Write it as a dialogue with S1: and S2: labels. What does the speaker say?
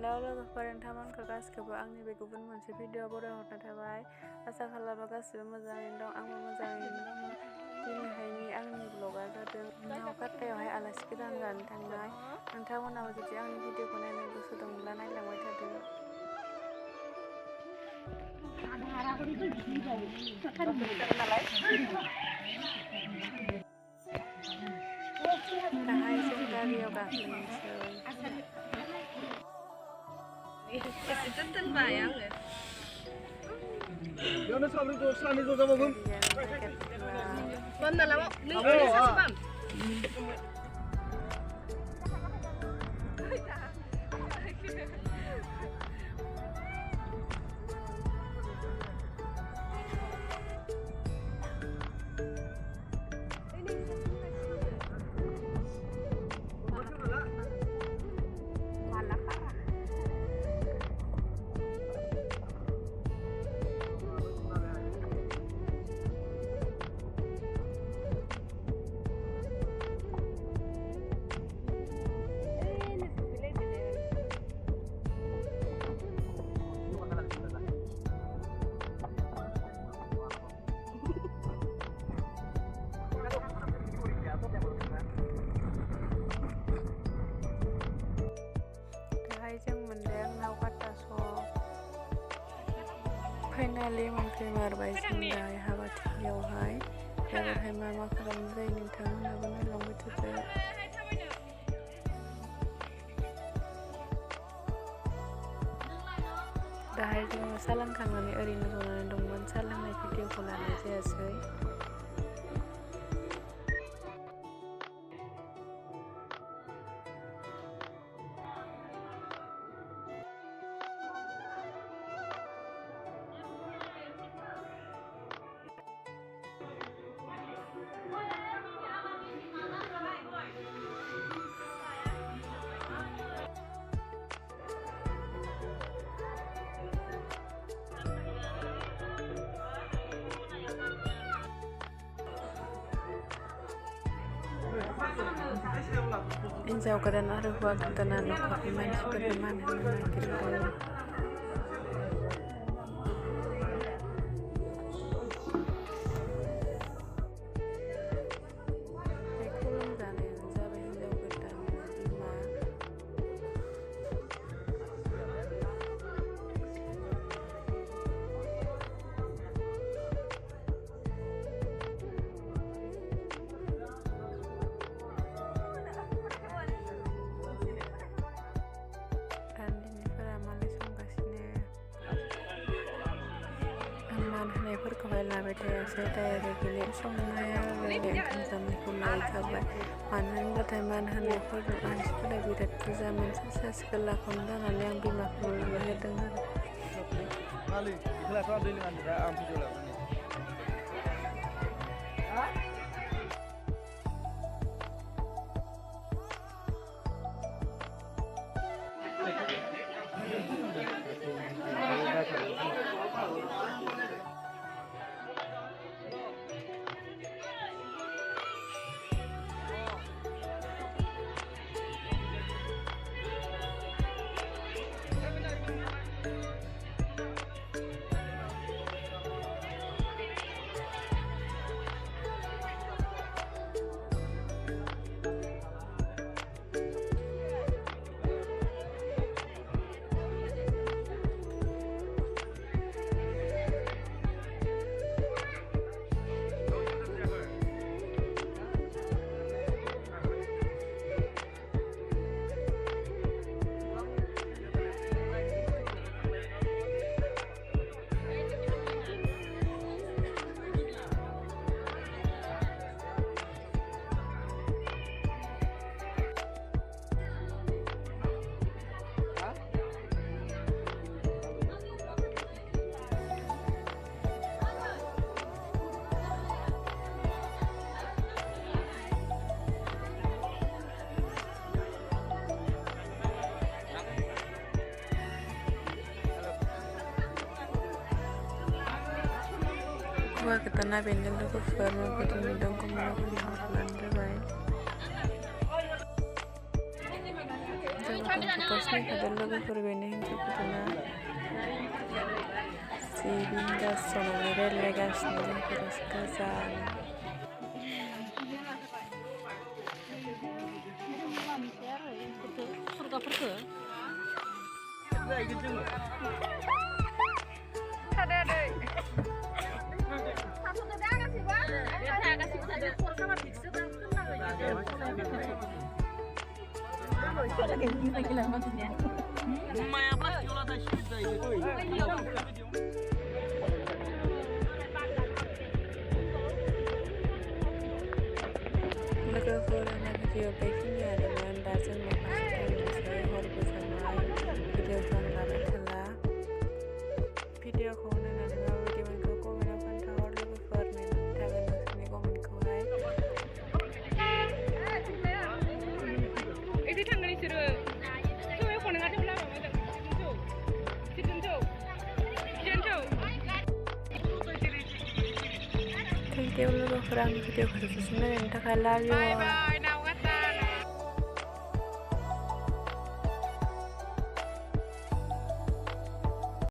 S1: हेलौ लोगोफोर, नोंथांमोनखौ गासिखौबो आंनि बे गुबुन मोनसे भिडिअ बरायहरनाय थाबाय। आसा खालामो गासिबो मोजाङैनो दं, आंबो मोजाङैनो दङ। दिनैहायनि आंनि ब्लगा जादों नावकाटायावहाय आलासि गोदान जानो थांनाय। नोंथांमोनाबो जुदि आंनि भिडिअखौ नायनो गोसो दंब्ला नायलांबाय थादो। दाहाय जों गारियाव गाखोनोसै।
S2: एसे दोनबाय आङो।
S3: बेयावनो सानै ज' जाबाबो
S2: बम नालाय नों सासे बम
S1: जों मोनदों नावकाटा सक। फाइनालि मोनफैमारबाय जों दाहाय हाबाथिलियावहाय। बेवहाय मा मा खालामनाय जायो नोंथांमोनाबो नायलांबाय थादो। दाहाय जोङो सा लोंखांनानै ओरैनो जनानै दंमोन, सा लोंनाय भिडिअखौ लानाय जायासै। हिन्जाव गोदान आरो हौवा गोदाना नखरनि मानसिफोरनो मान होनो नागिरदों। बे खुलुमजानायानो जाबाय हिन्जाव गोदाननि बिमा। मान होनायफोरखौहाय लाबाय थायासै, डाइरेक्टलि संनाया ओंखाम जानायखौ लायखाबाय। मानो होनबाथाय मान होनायफोर मानसिफोरा बिराद बुरजामोन। सासे गोलावखौनो जानानै आं बिमाखौ नुबाय होदों आरो। हौवा गोदाना बेनो लोगोफोर माबायदि नुदों कमेन्टआव खोन्थाहरबानो जाबाय। Bosnya kadang logofor bener hincapnya si binda sono relegas nih terus kazan. Logofornya video baiknya dengan dasar menghasilkan saya harus bersama video sangat telah video kau nana dengan video yang kau menawan tahun logofornya tagan sini komen kau hai.
S2: Ini tangan ini seru. Coba kau nengar tu lah.
S1: Thank you logofor video khususnya yang tak love you.